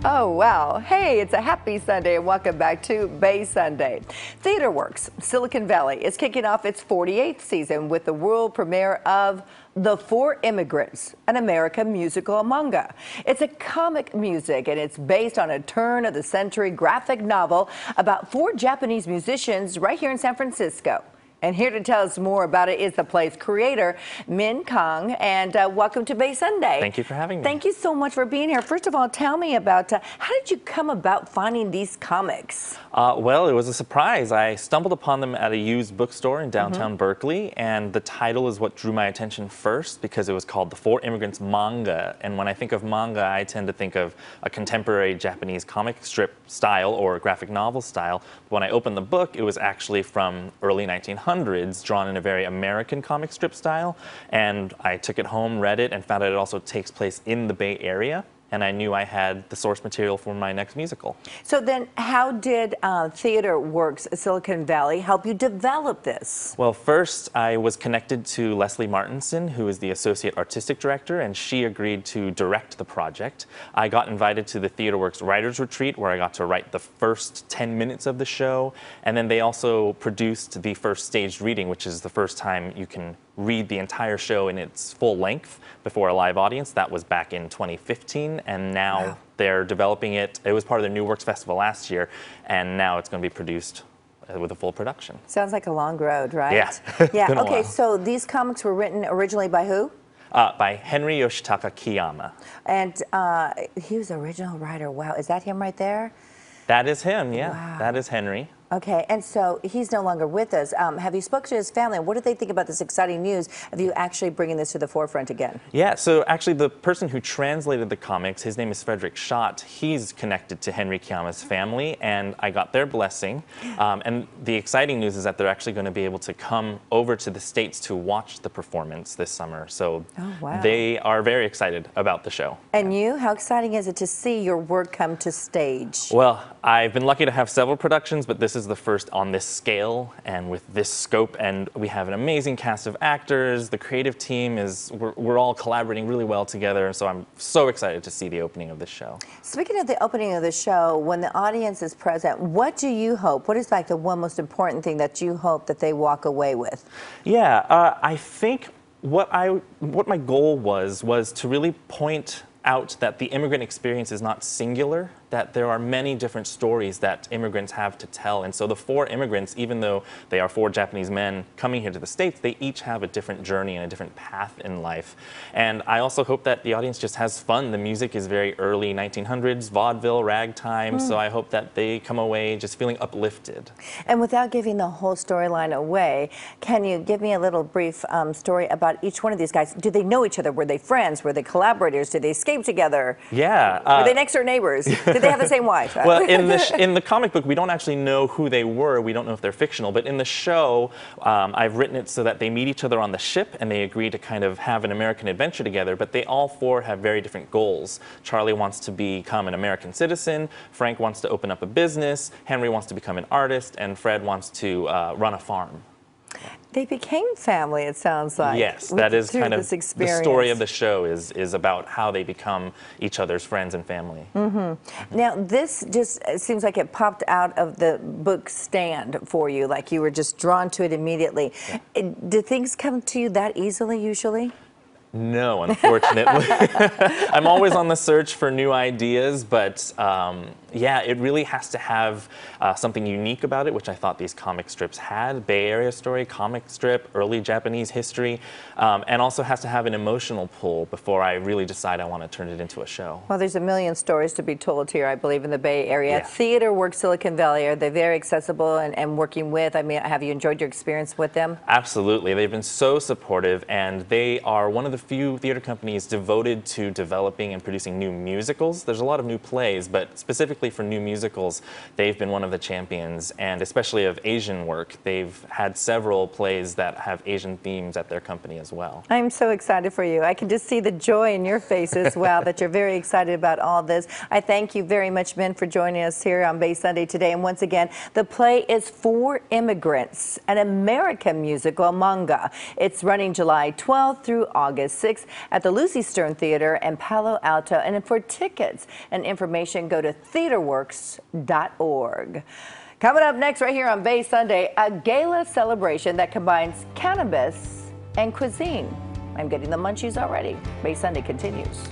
Oh, wow. Hey, it's a happy Sunday and welcome back to Bay Sunday. TheaterWorks Silicon Valley is kicking off its 48th season with the world premiere of The Four Immigrants, an American Musical Manga. It's a comic music and it's based on a turn-of-the-century graphic novel about four Japanese musicians right here in San Francisco. And here to tell us more about it is the play's creator, Min Kahng. And welcome to Bay Sunday. Thank you for having me. Thank you so much for being here. First of all, tell me about how did you come about finding these comics? Well, it was a surprise. I stumbled upon them at a used bookstore in downtown Berkeley, and the title is what drew my attention first because it was called The Four Immigrants Manga. And when I think of manga, I tend to think of a contemporary Japanese comic strip style or graphic novel style. When I opened the book, it was actually from early 1900s. Drawn in a very American comic strip style, and I took it home, read it, and found out it also takes place in the Bay Area, and I knew I had the source material for my next musical. So then how did TheaterWorks Silicon Valley help you develop this? Well, first I was connected to Leslie Martinson, who is the Associate Artistic Director, and she agreed to direct the project. I got invited to the TheaterWorks Writers Retreat, where I got to write the first 10 minutes of the show, and then they also produced the first staged reading, which is the first time you can read the entire show in its full length before a live audience. That was back in 2015, and now they're developing it. It was part of the New Works Festival last year, and now it's going to be produced with a full production. Sounds like a long road, right? Yeah. Yeah. Okay, so these comics were written originally by who? By Henry Yoshitaka Kiyama. And he was the original writer. Wow, is that him right there? That is him, yeah. Wow. That is Henry. Okay, and so he's no longer with us. Have you spoken to his family? What do they think about this exciting news of you actually bringing this to the forefront again? Yeah, so actually the person who translated the comics, his name is Frederick Schott. He's connected to Henry Kiyama's family, and I got their blessing. And the exciting news is that they're actually going to be able to come over to the States to watch the performance this summer. So they are very excited about the show. And you, how exciting is it to see your work come to stage? Well, I've been lucky to have several productions, but this is the first on this scale and with this scope, and we have an amazing cast of actors. The creative team we're all collaborating really well together, so I'm so excited to see the opening of this show. Speaking of the opening of the show, when the audience is present, what do you hope? What is like the one most important thing that you hope that they walk away with? Yeah, I think what my goal was to really point out that the immigrant experience is not singular, that there are many different stories that immigrants have to tell. And so the four immigrants, even though they are four Japanese men coming here to the States, they each have a different journey and a different path in life. And I also hope that the audience just has fun. The music is very early 1900s, vaudeville, ragtime, so I hope that they come away just feeling uplifted. And without giving the whole storyline away, can you give me a little brief story about each one of these guys? Do they know each other? Were they friends? Were they collaborators? Did they escape together? Yeah. Were they next door neighbors? Did they have the same wife? Well, in the comic book, we don't actually know who they were. We don't know if they're fictional. But in the show, I've written it so that they meet each other on the ship and they agree to kind of have an American adventure together. But they all four have very different goals. Charlie wants to become an American citizen. Frank wants to open up a business. Henry wants to become an artist. And Fred wants to run a farm. They became family, it sounds like. Yes, that is kind of the story of the show is about how they become each other's friends and family. Now, this just seems like it popped out of the book stand for you, like you were just drawn to it immediately. Do things come to you that easily usually? No, unfortunately. I'm always on the search for new ideas, but yeah, it really has to have something unique about it, which I thought these comic strips had. Bay Area story, comic strip, early Japanese history, and also has to have an emotional pull before I really decide I want to turn it into a show. Well, there's a million stories to be told here, I believe, in the Bay Area. Yeah. TheaterWorks Silicon Valley, are they very accessible and working with? I mean, have you enjoyed your experience with them? Absolutely. They've been so supportive, and they are one of the few theater companies devoted to developing and producing new musicals. There's a lot of new plays, but specifically for new musicals, they've been one of the champions, and especially of Asian work. They've had several plays that have Asian themes at their company as well. I'm so excited for you. I can just see the joy in your face as well, that you're very excited about all this. I thank you very much, Min, for joining us here on Bay Sunday today. And once again, the play is Four Immigrants, an American Musical Manga. It's running July 12th through August 6th at the Lucy Stern Theater in Palo Alto. And for tickets and information, go to theaterworks.org. Coming up next right here on Bay Sunday, a gala celebration that combines cannabis and cuisine. I'm getting the munchies already. Bay Sunday continues.